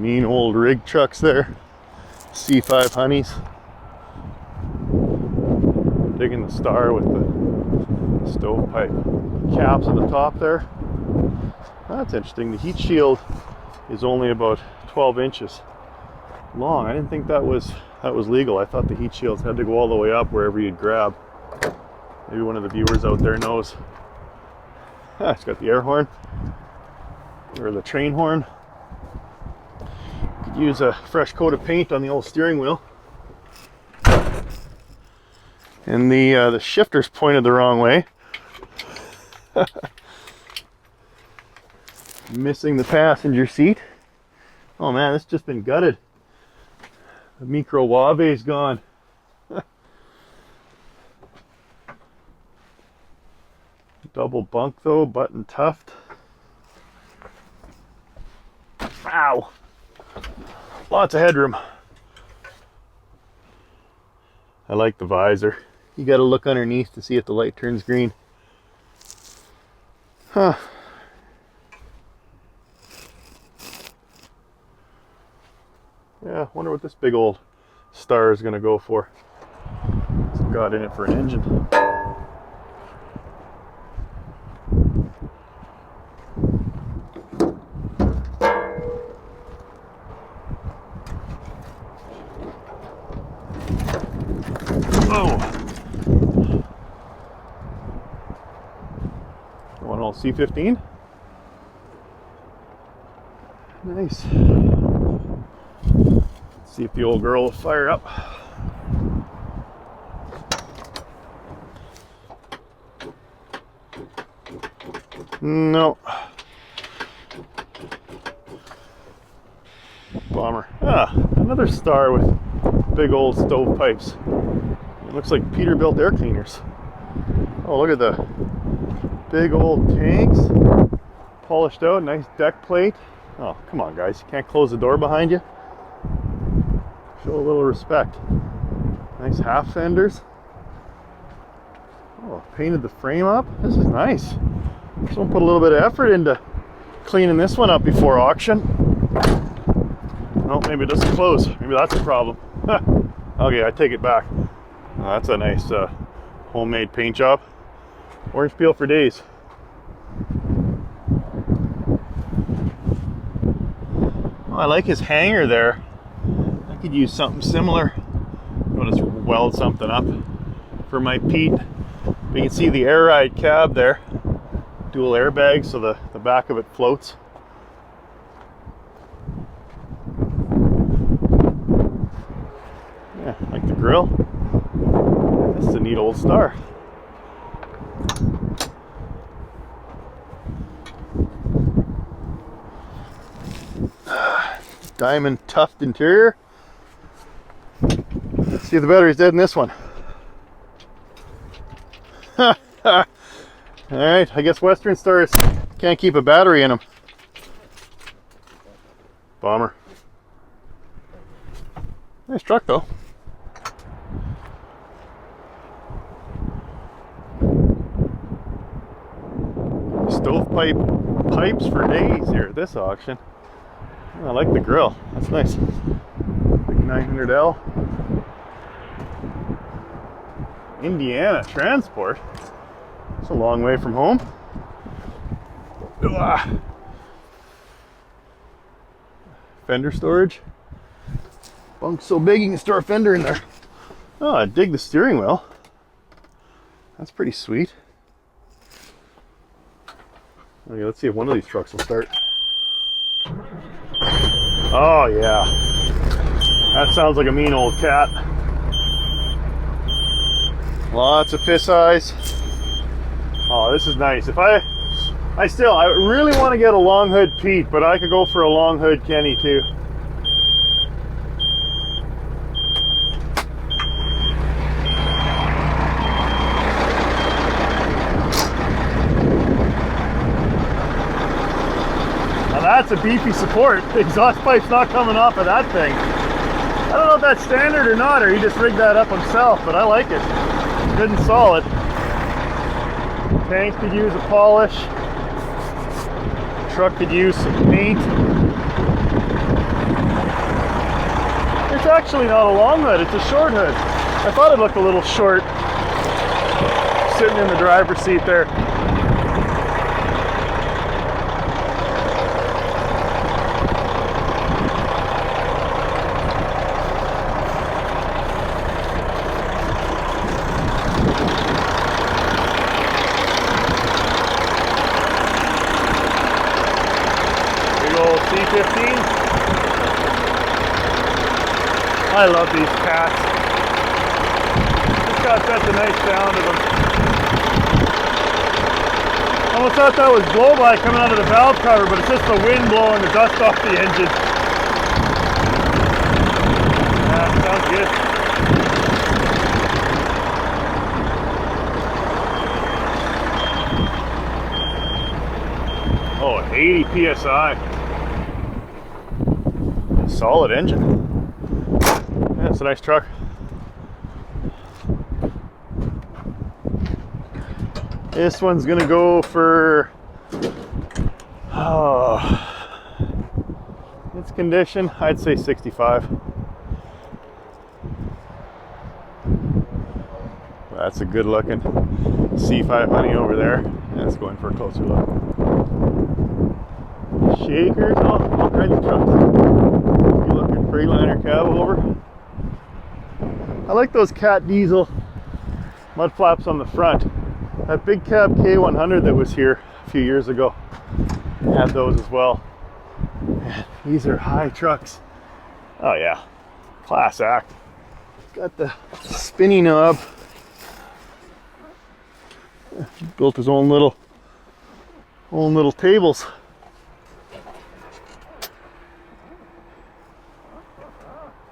mean old rig trucks there. C5 honeys. Digging the star with the stovepipe caps at the top there. That's interesting. The heat shield is only about 12 inches long. I didn't think that was legal. I thought the heat shields had to go all the way up wherever you'd grab. Maybe one of the viewers out there knows. It's got the air horn or the train horn. Could use a fresh coat of paint on the old steering wheel. And the shifter's pointed the wrong way. Missing the passenger seat. Oh man, it's just been gutted. The micro wave's gone. Double bunk though, button tuft. Ow! Lots of headroom. I like the visor. You gotta look underneath to see if the light turns green. Huh. Yeah, wonder what this big old star is gonna go for. It's got in it for an engine. C15. Nice. Let's see if the old girl will fire up. No. Bummer. Another star with big old stovepipes. It looks like Peterbilt air cleaners. Oh, look at the big old tanks, polished out, nice deck plate. Oh, come on guys, you can't close the door behind you. Show a little respect. Nice half fenders. Oh, painted the frame up. This is nice. Someone put a little bit of effort into cleaning this one up before auction. Oh, maybe it doesn't close. Maybe that's the problem. Okay, I take it back. Oh, that's a nice homemade paint job. Orange peel for days. Oh, I like his hanger there. I could use something similar. I'll just weld something up for my Pete. But you can see the air ride cab there. Dual airbags, so the back of it floats. Yeah, like the grill. This is a neat old star. Diamond tuft interior. Let's see if the battery's dead in this one. Alright, I guess Western Stars can't keep a battery in them. Bummer. Nice truck though. Stovepipe pipes for days here at this auction. I like the grill. That's nice. Big 900L. Indiana transport. It's a long way from home. Fender storage. Bunk's so big you can store a fender in there. Oh, I dig the steering wheel. That's pretty sweet. Okay, let's see if one of these trucks will start. Oh yeah, that sounds like a mean old cat. Lots of fish eyes. Oh, this is nice. If I really want to get a long hood Pete, but I could go for a long hood Kenny too. That's a beefy support. The exhaust pipe's not coming off of that thing. I don't know if that's standard or not, or he just rigged that up himself, but I like it. Good and solid. Tanks could use a polish. Truck could use some paint. It's actually not a long hood, it's a short hood. I thought it looked a little short sitting in the driver's seat there. Big old C15. I love these cats. Just got such a nice sound of them. Almost thought that was blow by coming out of the valve cover, but it's just the wind blowing the dust off the engine. Yeah, sounds good. Oh, 80 PSI. Solid engine. Yeah, it's a nice truck. This one's gonna go for, its condition, I'd say 65. That's a good looking C5 honey over there. That's going for a closer look. Shakers, all kinds of trucks. Good looking Freightliner cabover. I like those cat diesel mud flaps on the front. That big cab K100 that was here a few years ago had those as well. Man, these are high trucks. Oh yeah, class act. Got the spinny knob. Built his own little tables.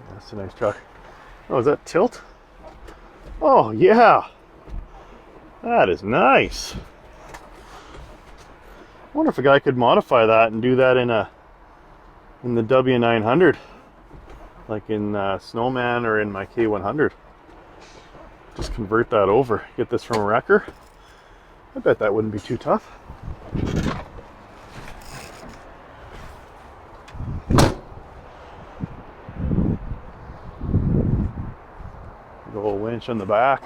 That's a nice truck. Oh, is that tilt? Oh yeah. That is nice. I wonder if a guy could modify that and do that in the W900, like in Snowman or in my K100. Just convert that over. Get this from a wrecker. I bet that wouldn't be too tough. Big old winch on the back.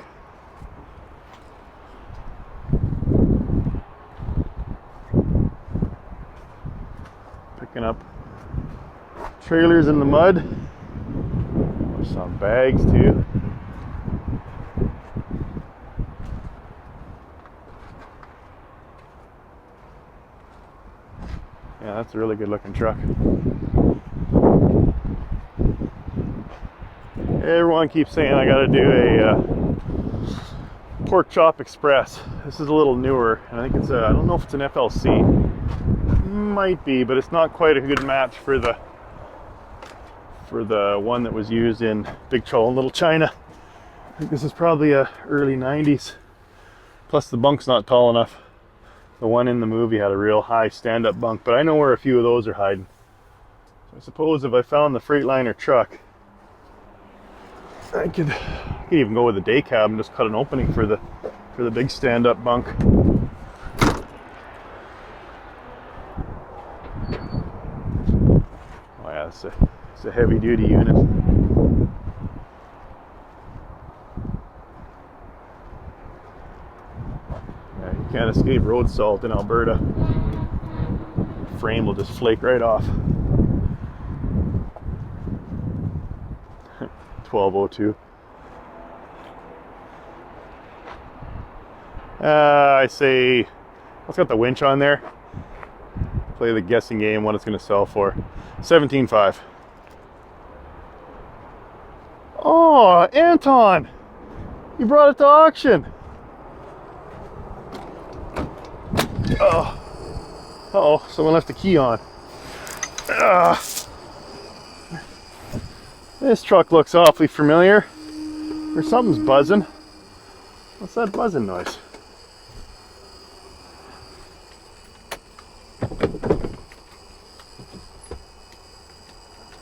Picking up trailers in the mud. There's some bags too. Yeah, that's a really good looking truck. Everyone keeps saying I gotta do a pork chop express. This is a little newer, and I think it's I don't know if it's an FLC. Might be, but it's not quite a good match for the one that was used in Big Trouble in Little China. I think this is probably a early 90s. Plus the bunk's not tall enough. The one in the movie had a real high stand-up bunk, but I know where a few of those are hiding. So I suppose if I found the Freightliner truck, I could even go with a day cab and just cut an opening for the big stand-up bunk. Oh yeah, it's a heavy-duty unit. Yeah, you can't escape road salt in Alberta. The frame will just flake right off. 1202. I say, let's got the winch on there. Play the guessing game what it's going to sell for. 17.5. Oh, Anton! You brought it to auction. Oh. Uh-oh, someone left the key on. This truck looks awfully familiar. Or something's buzzing. What's that buzzing noise?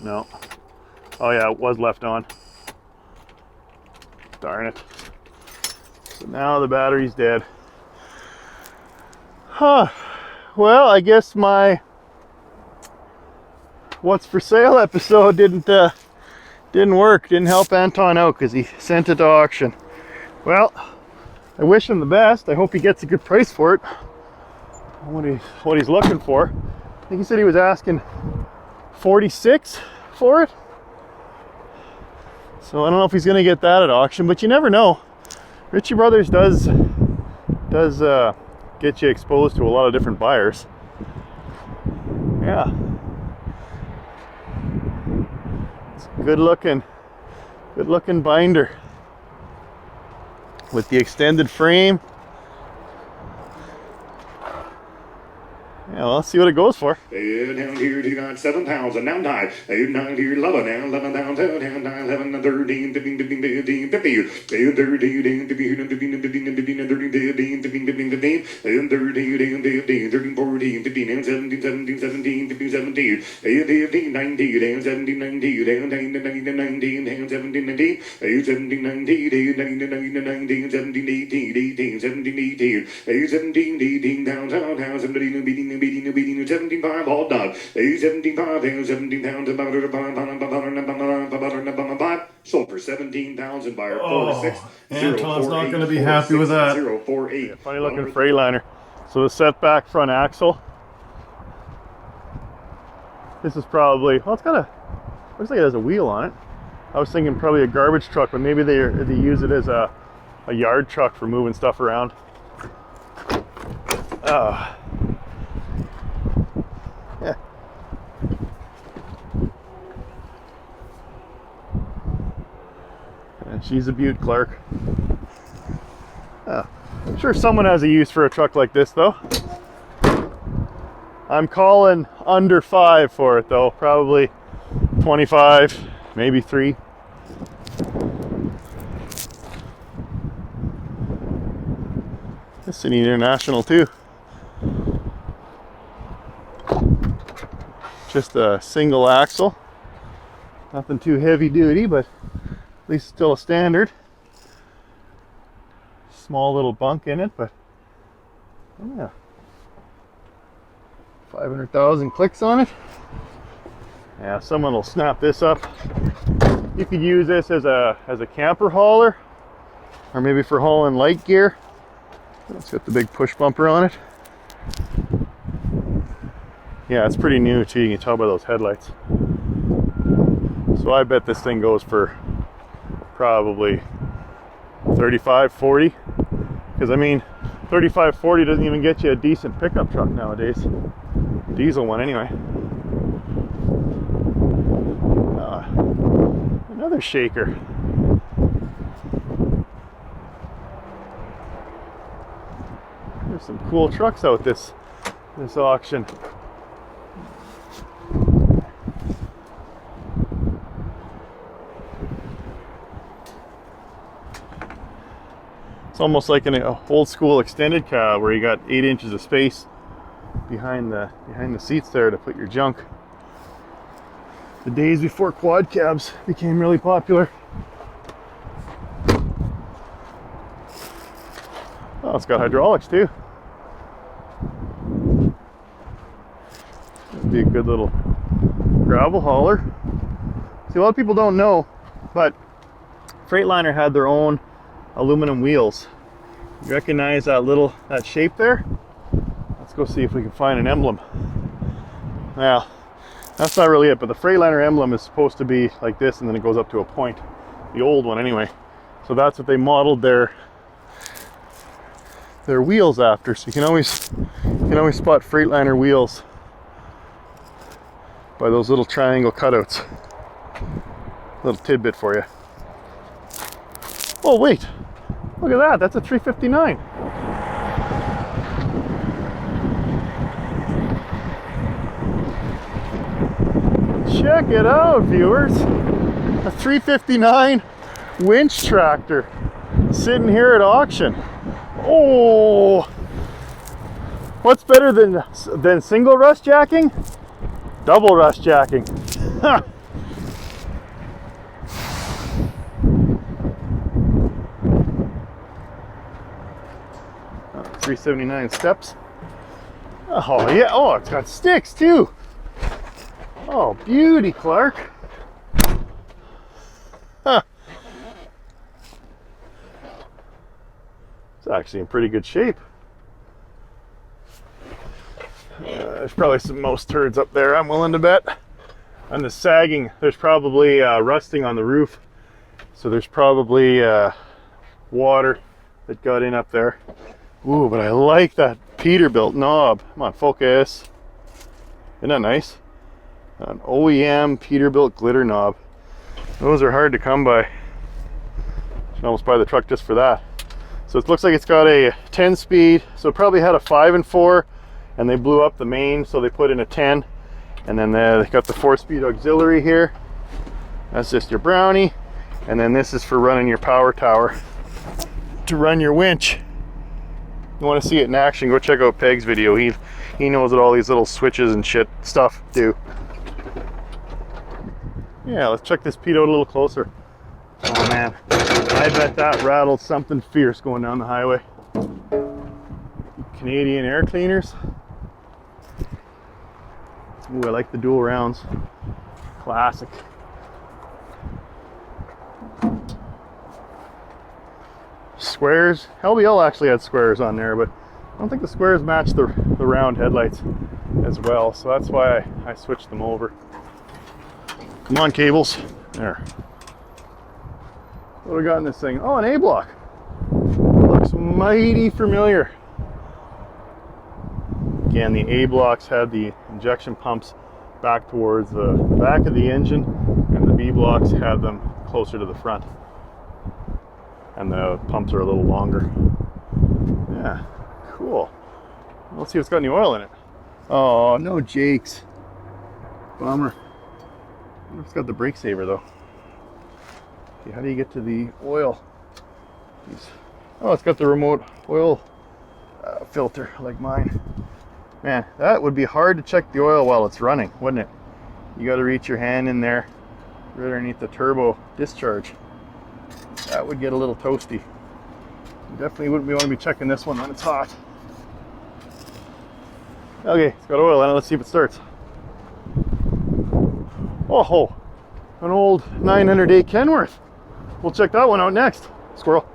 No. Oh yeah, it was left on. Darn it. So now the battery's dead. Huh. Well, I guess my what's for sale episode didn't Didn't work, didn't help Anton out because he sent it to auction. Well, I wish him the best. I hope he gets a good price for it. What he's looking for. I think he said he was asking 46 for it. So I don't know if he's gonna get that at auction, but you never know. Ritchie Brothers does get you exposed to a lot of different buyers. Yeah. It's a good looking binder with the extended frame. Yeah, well, let's see what it goes for. Down here, 7 pounds, and down high. Down here, 11 pounds, down 11, 13, 15, 15, 15, 15, 13, 15, 15, 15, 15, 14, 15, 17, 17, 17, 15, 17, 15, 19, 17, 19, 19, 19, 17, 19, 17, 19, 19, 17, 18, 18, 17, 18, 17, 18, down, 17, 18, 17.5 all done. 17.5 17 pounds about sold for 17,000 buyer 46. Anton's not going to be happy with that. 048. Yeah, funny looking Freightliner. So the setback front axle. This is probably, well, it's got a, looks like it has a wheel on it. I was thinking probably a garbage truck, but maybe they use it as a yard truck for moving stuff around. Yeah. And she's a beaut, Clark. I'm sure someone has a use for a truck like this, though. I'm calling under 5 for it, though. Probably 25, maybe 3. This is an International, too. Just a single axle, nothing too heavy duty, but at least still a standard. Small little bunk in it, but oh yeah, 500,000 clicks on it. Yeah, someone will snap this up. You could use this as a camper hauler, or maybe for hauling light gear. It's got the big push bumper on it. Yeah, it's pretty new too, you can tell by those headlights. So I bet this thing goes for probably 35, 40. Because I mean, 35, 40 doesn't even get you a decent pickup truck nowadays. Diesel one anyway. Another shaker. There's some cool trucks out this auction. It's almost like an old school extended cab where you got 8 inches of space behind the seats there to put your junk. The days before quad cabs became really popular. Oh, it's got hydraulics too. It'd be a good little gravel hauler. See, a lot of people don't know, but Freightliner had their own aluminum wheels. You recognize that shape there? Let's go see if we can find an emblem. Well, that's not really it, but the Freightliner emblem is supposed to be like this, and then it goes up to a point. The old one anyway. So that's what they modeled their wheels after. So you can always spot Freightliner wheels by those little triangle cutouts. Little tidbit for you. Oh wait, look at that, that's a 359. Check it out, viewers. A 359 winch tractor sitting here at auction. Oh, what's better than single rust jacking? Double rust jacking. 379 steps. Oh yeah, oh, it's got sticks too. Oh, beauty, Clark. It's actually in pretty good shape. There's probably some mouse turds up there, I'm willing to bet. On the sagging, there's probably rusting on the roof. So there's probably water that got in up there. Ooh, but I like that Peterbilt knob. Come on, focus. Isn't that nice? An OEM Peterbilt glitter knob. Those are hard to come by. You should almost buy the truck just for that. So it looks like it's got a 10 speed. So it probably had a 5 and 4, and they blew up the main, so they put in a 10. And then they got the 4-speed auxiliary here. That's just your brownie. And then this is for running your power tower to run your winch. You want to see it in action, go check out Peg's video. He knows what all these little switches and shit stuff do. Yeah, let's check this Pete out a little closer. Oh man, I bet that rattled something fierce going down the highway. Canadian air cleaners. Ooh, I like the dual rounds. Classic. Squares. LBL actually had squares on there, but I don't think the squares match the round headlights as well, so that's why I switched them over. Come on, cables. There. What do we got in this thing? Oh, an A-block. Looks mighty familiar. Again, the A-blocks had the injection pumps back towards the back of the engine, and the B-blocks had them closer to the front. And the pumps are a little longer. Yeah, cool. Let's see if it's got any oil in it. Oh, no Jakes. Bummer. I wonder if it's got the brake saver though. Okay, how do you get to the oil? Oh, it's got the remote oil filter like mine. Man, that would be hard to check the oil while it's running, wouldn't it? You got to reach your hand in there right underneath the turbo discharge. That would get a little toasty. You definitely wouldn't want to be checking this one when it's hot. Okay, it's got oil in it. Let's see if it starts. Oh, an old 900A Kenworth. We'll check that one out next. Squirrel.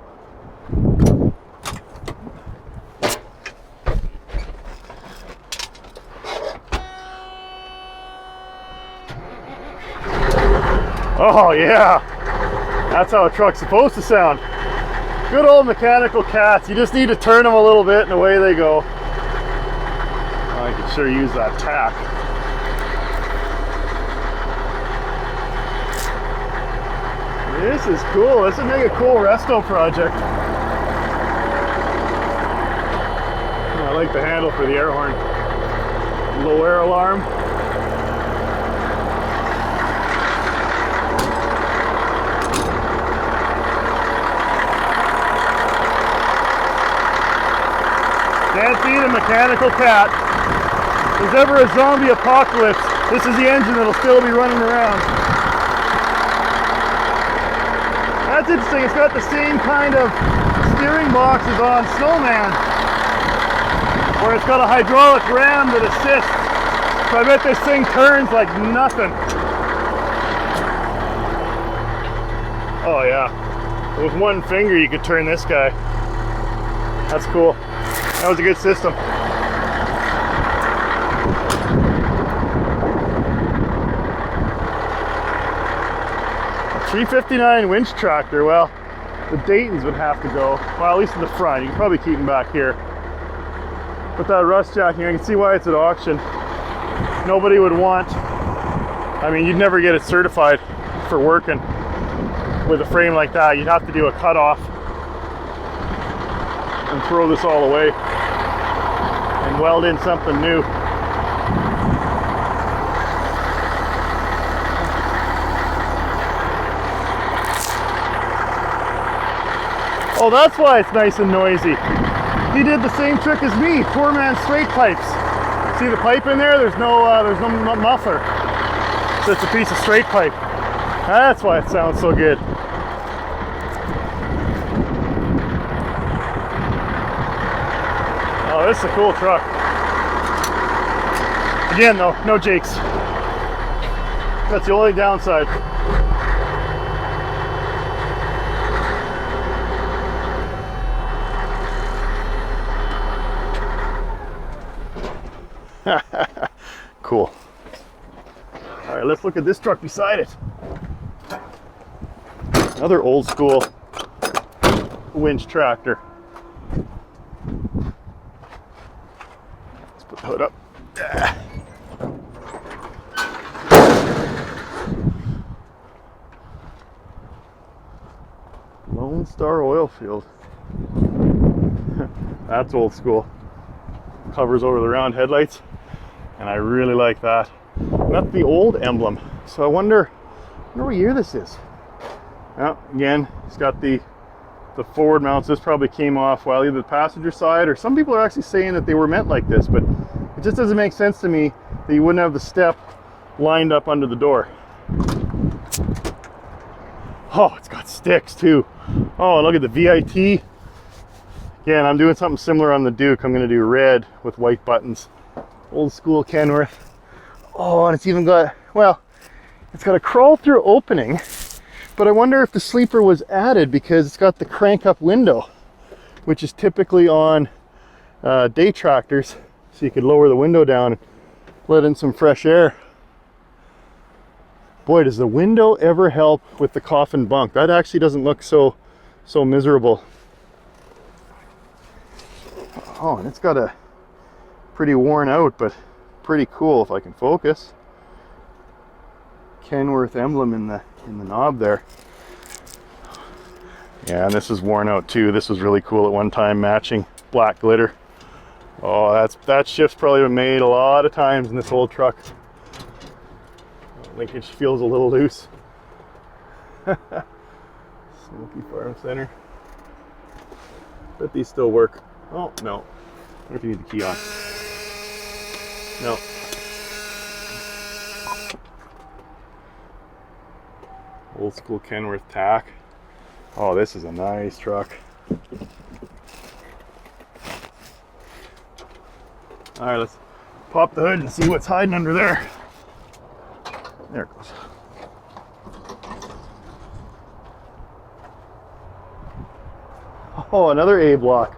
Oh yeah, that's how a truck's supposed to sound. Good old mechanical cats. You just need to turn them a little bit and away they go. Oh, I could sure use that tack. This is cool. This would make a cool resto project. Oh, I like the handle for the air horn. Low air alarm. Can't beat a mechanical cat. If there's ever a zombie apocalypse, this is the engine that'll still be running around. That's interesting, it's got the same kind of steering box as on Snowman, where it's got a hydraulic ram that assists. So I bet this thing turns like nothing. Oh yeah, with one finger you could turn this guy. That's cool. That was a good system. A 359 winch tractor. Well, the Daytons would have to go. Well, at least in the front. You can probably keep them back here. But that rust jacking, I can see why it's at auction. Nobody would want. I mean, you'd never get it certified for working with a frame like that. You'd have to do a cutoff and throw this all away and weld in something new. Oh, that's why it's nice and noisy. He did the same trick as me, poor man straight pipes. See the pipe in there? There's no muffler. So it's a piece of straight pipe. That's why it sounds so good. Oh, this is a cool truck. Again though, no Jakes. That's the only downside. Cool. All right, let's look at this truck beside it. Another old school winch tractor. Let's put the hood up. Lone Star oil field. That's old school. Covers over the round headlights, and I really like that. And that's the old emblem. So I wonder what year this is. Well, again, it's got the forward mounts. This probably came off while either the passenger side, or some people are actually saying that they were meant like this, but it just doesn't make sense to me that you wouldn't have the step lined up under the door. Oh, it's got sticks too. Oh, look at the VIT. Again, I'm doing something similar on the Duke. I'm going to do red with white buttons. Old school Kenworth. Oh, and it's even got, well, it's got a crawl through opening, but I wonder if the sleeper was added because it's got the crank up window, which is typically on day tractors. So you could lower the window down and let in some fresh air. Boy, does the window ever help with the coffin bunk. That actually doesn't look so miserable. Oh, and it's got a pretty worn out, but pretty cool if I can focus. Kenworth emblem in the knob there. Yeah, and this is worn out too. This was really cool at one time, matching black glitter. Oh, that shift's probably been made a lot of times in this old truck. Linkage feels a little loose. Smokey Farm Center. Bet these still work. Oh, no. I wonder if you need the key on. No. Old school Kenworth tack. Oh, this is a nice truck. All right, let's pop the hood and see what's hiding under there. There it goes. Oh, another A block.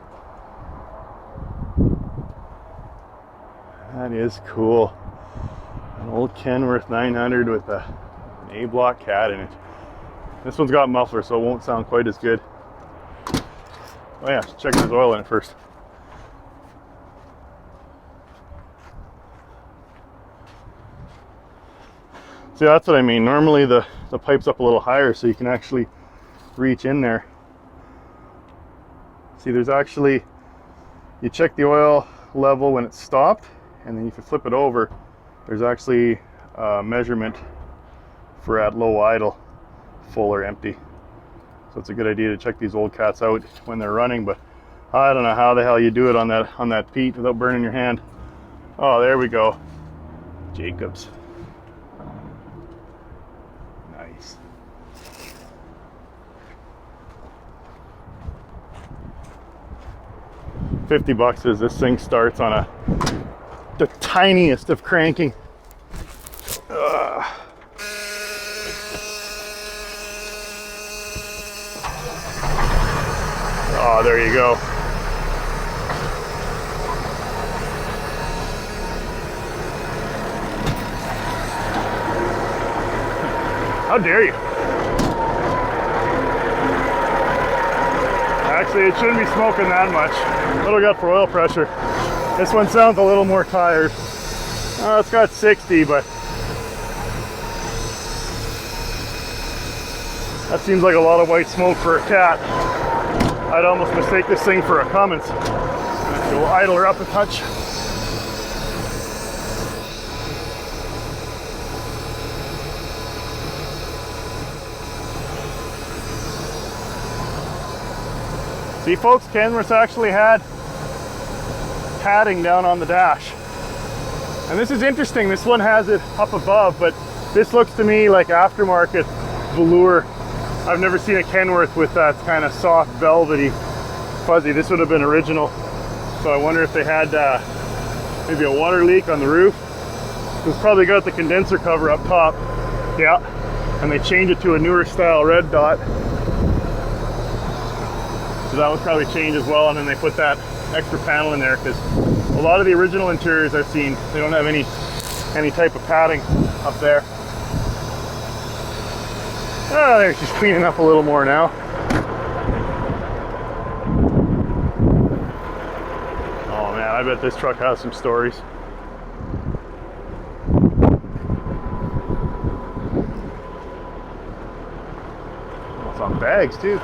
That is cool. An old Kenworth 900 with an A block cat in it. This one's got muffler, so it won't sound quite as good. Oh yeah, check this oil in it first. See, that's what I mean. Normally the pipe's up a little higher so you can actually reach in there. See, there's actually, you check the oil level when it's stopped, and then if you flip it over, there's actually a measurement for at low idle, full or empty. So it's a good idea to check these old cats out when they're running, but I don't know how the hell you do it on that Pete without burning your hand. Oh, there we go. Jacobs. Nice. $50 as this thing starts on the tiniest of cranking. Oh, there you go. How dare you? Actually, it shouldn't be smoking that much. What do we got for oil pressure? This one sounds a little more tired. Oh, it's got 60, but that seems like a lot of white smoke for a cat. I'd almost mistake this thing for a Cummins. We'll idle her up a touch. See folks, Kenworth actually had padding down on the dash. And this is interesting, this one has it up above, but this looks to me like aftermarket velour. I've never seen a Kenworth with that kind of soft, velvety, fuzzy. This would have been original. So I wonder if they had maybe a water leak on the roof. It's probably got the condenser cover up top. Yeah, and they changed it to a newer style red dot. So that was probably changed as well, and then they put that extra panel in there, because a lot of the original interiors I've seen, they don't have any type of padding up there. Oh, there, she's cleaning up a little more now. Oh man, I bet this truck has some stories. Oh, it's on bags too.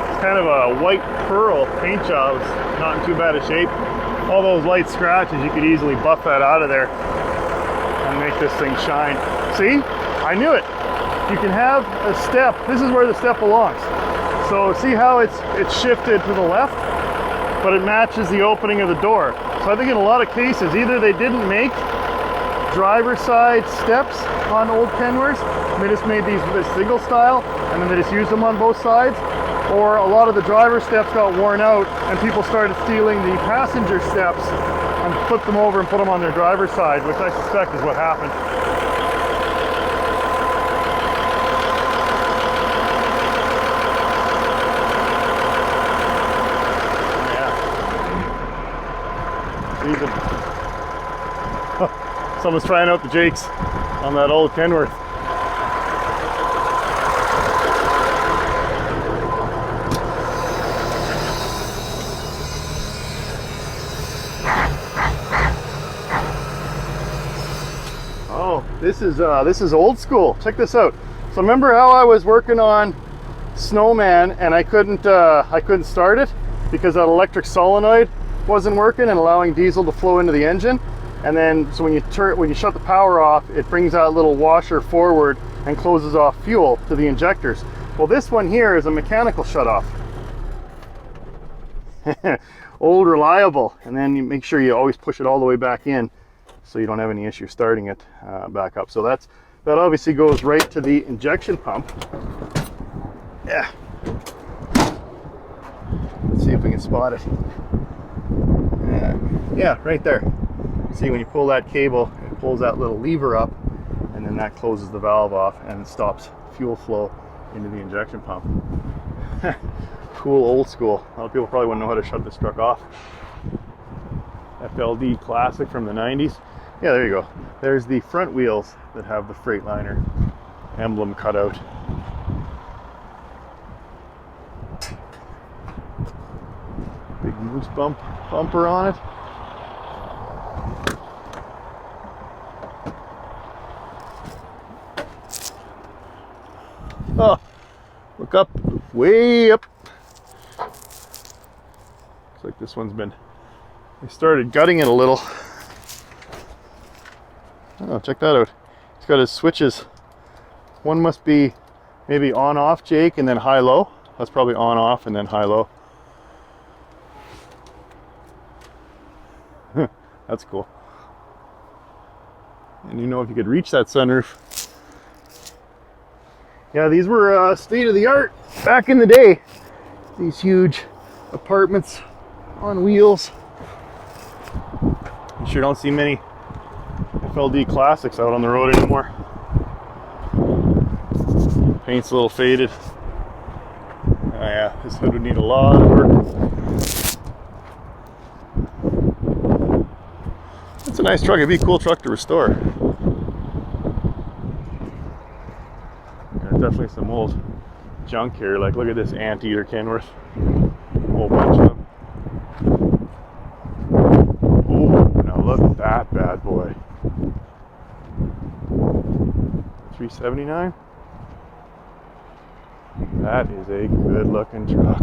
It's kind of a white pearl paint job. It's not in too bad a shape. All those light scratches, you could easily buff that out of there and make this thing shine. See? I knew it. You can have a step. This is where the step belongs. So see how it's shifted to the left, but it matches the opening of the door. So I think in a lot of cases, either they didn't make driver's side steps on old Kenworths, they just made these single style, and then they just used them on both sides, or a lot of the driver steps got worn out and people started stealing the passenger steps and flipped them over and put them on their driver's side, which I suspect is what happened. Yeah. Someone's trying out the Jakes on that old Kenworth. This is old school. Check this out. So remember how I was working on Snowman and I couldn't start it because that electric solenoid wasn't working and allowing diesel to flow into the engine? And then so when you shut the power off, it brings that little washer forward and closes off fuel to the injectors. Well, this one here is a mechanical shutoff. Old, reliable. And then you make sure you always push it all the way back in, so you don't have any issue starting it back up. So that obviously goes right to the injection pump. Yeah. Let's see if we can spot it. Yeah, right there. See, when you pull that cable, it pulls that little lever up, and then that closes the valve off and it stops fuel flow into the injection pump. Cool, old school. A lot of people probably wouldn't know how to shut this truck off. FLD classic from the 90s. Yeah, there you go. There's the front wheels that have the Freightliner emblem cut out. Big moose bumper on it. Oh, look up, way up. Looks like this one's been, they started gutting it a little. Oh, check that out. He's got his switches. One must be maybe on off Jake and then high low. That's probably on off and then high low. That's cool. And you know, if you could reach that sunroof. Yeah, these were state of the art back in the day. These huge apartments on wheels. You sure don't see many FLD classics out on the road anymore. Paint's a little faded. Oh yeah, this hood would need a lot of work. It's a nice truck. It'd be a cool truck to restore. There's definitely some old junk here. Like, look at this anteater Kenworth. A whole bunch of them. Oh, now look at that bad boy. 379. That is a good looking truck.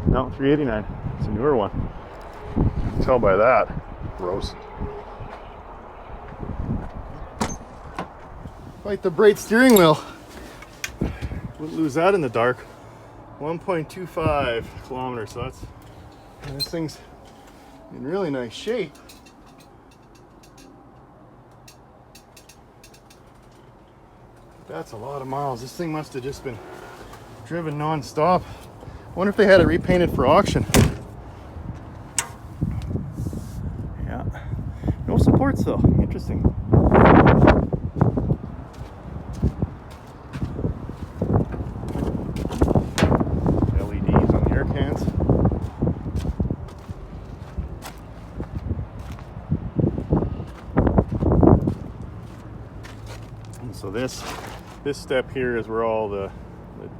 No, 389. It's a newer one. You can tell by that. Gross. Quite the bright steering wheel. Wouldn't lose that in the dark. 1.25 kilometers. So this thing's in really nice shape. That's a lot of miles. This thing must have just been driven non-stop. I wonder if they had it repainted for auction. Yeah. No supports though. Interesting. So this step here is where all the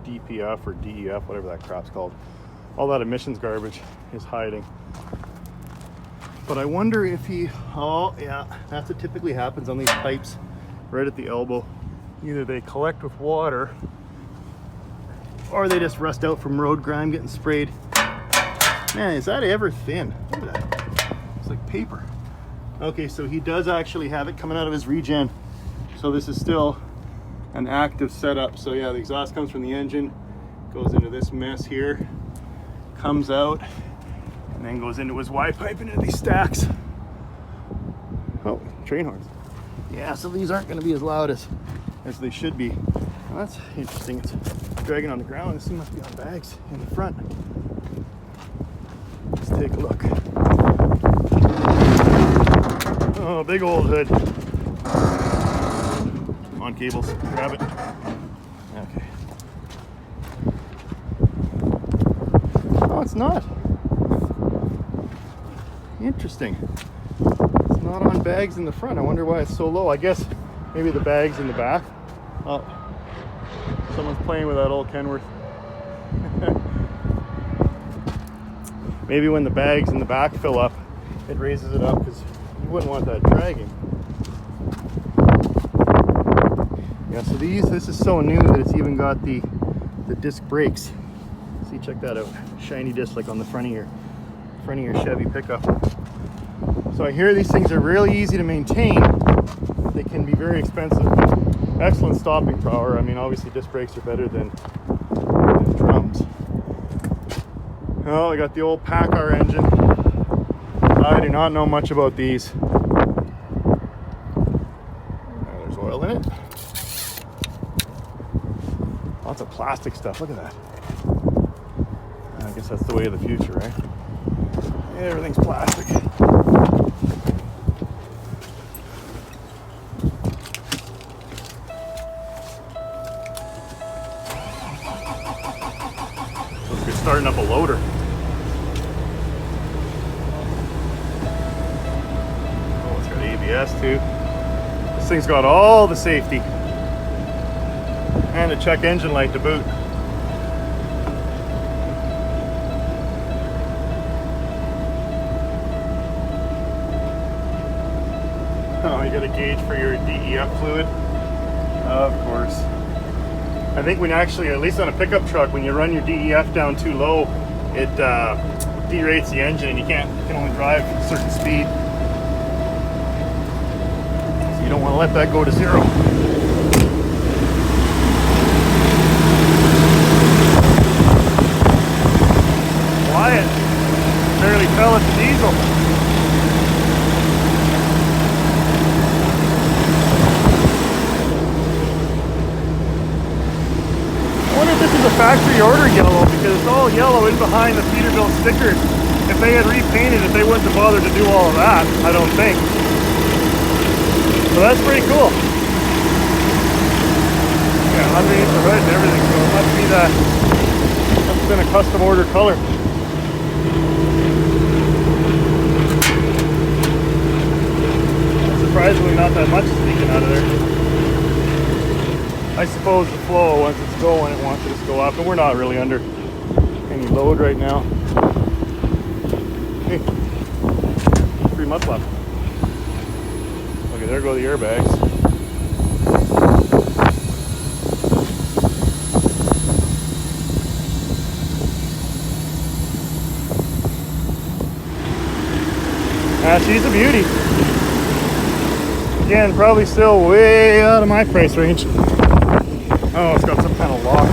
DPF or DEF, whatever that crap's called, all that emissions garbage is hiding. But I wonder if oh yeah, that's what typically happens on these pipes right at the elbow. Either they collect with water or they just rust out from road grime getting sprayed. Man, is that ever thin? Look at that. It's like paper. Okay, so he does actually have it coming out of his regen. So this is still an active setup. So yeah, the exhaust comes from the engine, goes into this mess here, comes out, and then goes into his Y pipe and into these stacks. Oh, train horns. Yeah, so these aren't going to be as loud as they should be. Well, that's interesting. It's dragging on the ground. This thing must be on bags in the front. Let's take a look. Oh, big old hood. On cables. Grab it. Okay. Oh, it's not. Interesting. It's not on bags in the front. I wonder why it's so low. I guess maybe the bags in the back. Oh, someone's playing with that old Kenworth. Maybe when the bags in the back fill up, it raises it up because you wouldn't want that dragging. Yeah, so this is so new that it's even got the disc brakes. See, check that out. Shiny disc like on the front of your Chevy pickup. So I hear these things are really easy to maintain. They can be very expensive. Excellent stopping power. I mean, obviously disc brakes are better than drums. Oh, I got the old PACCAR engine. I do not know much about these. There's oil in it. Lots of plastic stuff. Look at that. I guess that's the way of the future, right? Everything's plastic. Looks like it's starting up a loader. Oh, it's got ABS too. This thing's got all the safety. And a check engine light to boot. Oh, you got a gauge for your DEF fluid? Of course. I think when actually, at least on a pickup truck, when you run your DEF down too low, it derates the engine and you can only drive a certain speed. So you don't want to let that go to zero. Quiet. Barely fell at the diesel. I wonder if this is a factory order yellow, because it's all yellow in behind the Peterbilt stickers. If they had repainted it, they wouldn't have bothered to do all of that, I don't think. So that's pretty cool. Yeah, underneath the hood and everything, so it must be that. Must have been a custom order color. Surprisingly, not that much is leaking out of there. I suppose the flow, once it's going, it wants to just go up, and we're not really under any load right now. Hey, 3 months left. Okay, there go the airbags. She's a beauty. Again, probably still way out of my price range. Oh, it's got some kind of lock.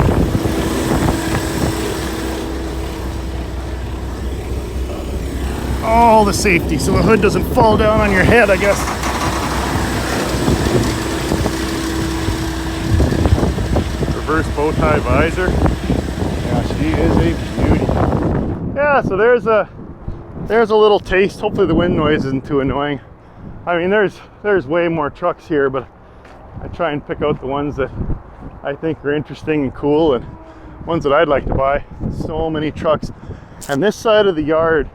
All the safety, so the hood doesn't fall down on your head, I guess. Reverse bow tie visor. Yeah, she is a beauty. Yeah, so there's a little taste. Hopefully the wind noise isn't too annoying. I mean, there's way more trucks here, but I try and pick out the ones that I think are interesting and cool, and ones that I'd like to buy. So many trucks, and this side of the yard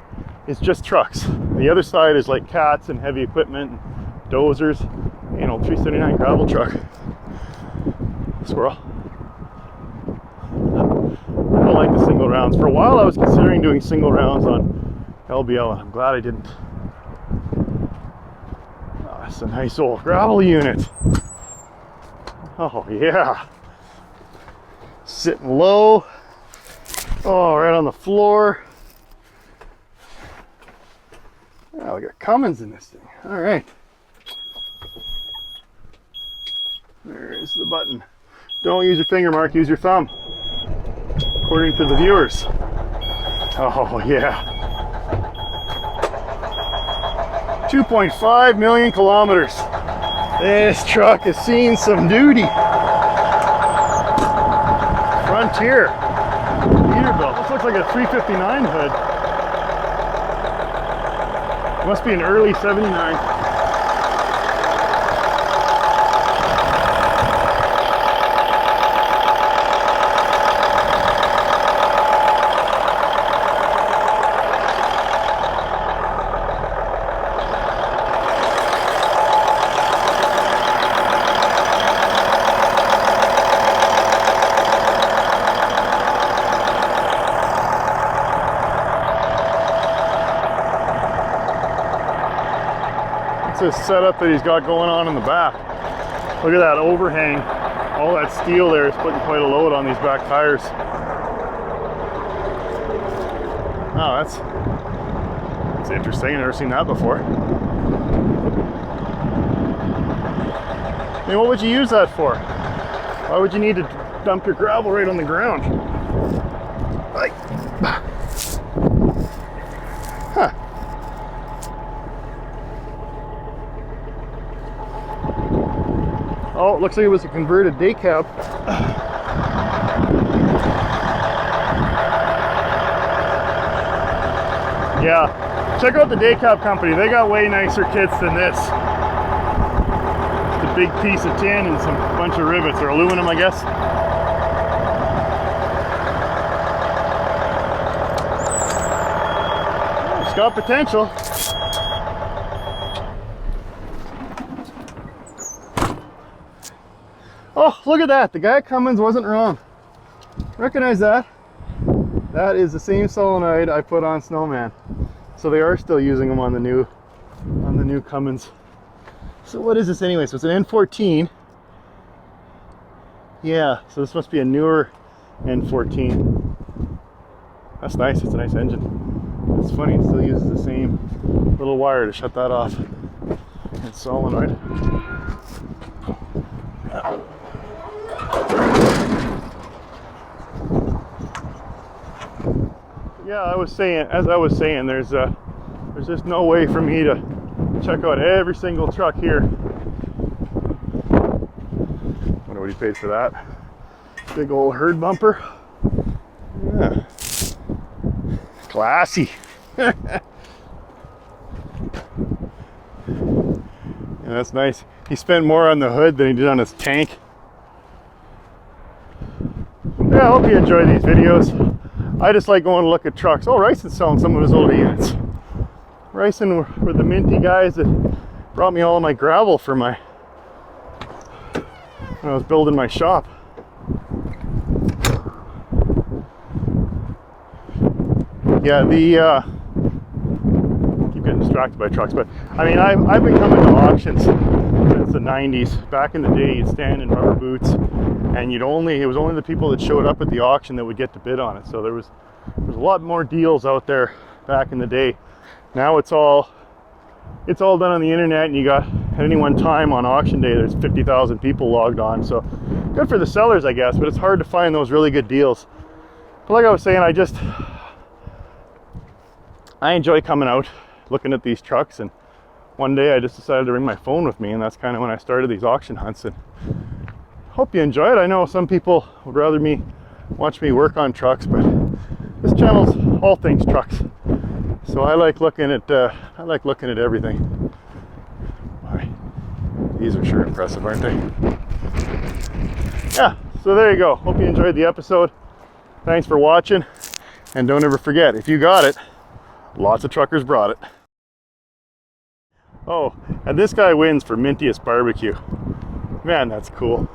is just trucks. The other side is like cats and heavy equipment and dozers. You know, 379 gravel truck. squirrel. I don't like the single rounds. For a while I was considering doing single rounds on LBL, and I'm glad I didn't. Oh, that's a nice old gravel unit. Oh yeah. Sitting low. Oh, right on the floor. Oh, we got Cummins in this thing. All right. There's the button. Don't use your finger, Mark. Use your thumb. According to the viewers. Oh, yeah. 2.5 million kilometers. This truck has seen some duty. Frontier. Peterbilt. This looks like a 359 hood. Must be an early 79. This setup that he's got going on in the back. Look at that overhang. All that steel there is putting quite a load on these back tires. Oh, that's interesting. I've never seen that before. I mean, what would you use that for? Why would you need to dump your gravel right on the ground? Like, huh. Oh, it looks like it was a converted day cab. Yeah, check out the day cab company. They got way nicer kits than this. Just a big piece of tin and some bunch of rivets, or aluminum, I guess. It's got potential. Oh, look at that. The guy at Cummins wasn't wrong. Recognize that? That is the same solenoid I put on Snowman. So they are still using them on the new Cummins. So what is this anyway? So it's an N14. Yeah, so this must be a newer N14. That's nice. It's a nice engine. It's funny, it still uses the same little wire to shut that off. It's solenoid. Yeah, as I was saying, there's just no way for me to check out every single truck here. Wonder what he paid for that. Big old herd bumper. Yeah. Classy. Yeah, that's nice. He spent more on the hood than he did on his tank. Yeah, I hope you enjoy these videos. I just like going to look at trucks. Oh, Ryson's selling some of his older units. Ryson were the minty guys that brought me all of my gravel for when I was building my shop. Yeah, keep getting distracted by trucks, but I mean, I've been coming to auctions since the 90s. Back in the day, you'd stand in rubber boots, and it was only the people that showed up at the auction that would get to bid on it. So there was a lot more deals out there back in the day. Now it's all done on the internet, and you got, at any one time on auction day, there's 50,000 people logged on. So good for the sellers, I guess, but it's hard to find those really good deals. But like I was saying, I enjoy coming out, looking at these trucks, and one day I just decided to bring my phone with me, and that's kind of when I started these auction hunts. And hope you enjoy it. I know some people would rather watch me work on trucks, but this channel's all things trucks. So I like looking at everything. Boy, these are sure impressive, aren't they? Yeah, so there you go. Hope you enjoyed the episode. Thanks for watching, and don't ever forget, if you got it, lots of truckers brought it. Oh, and this guy wins for mintiest barbecue. Man, that's cool.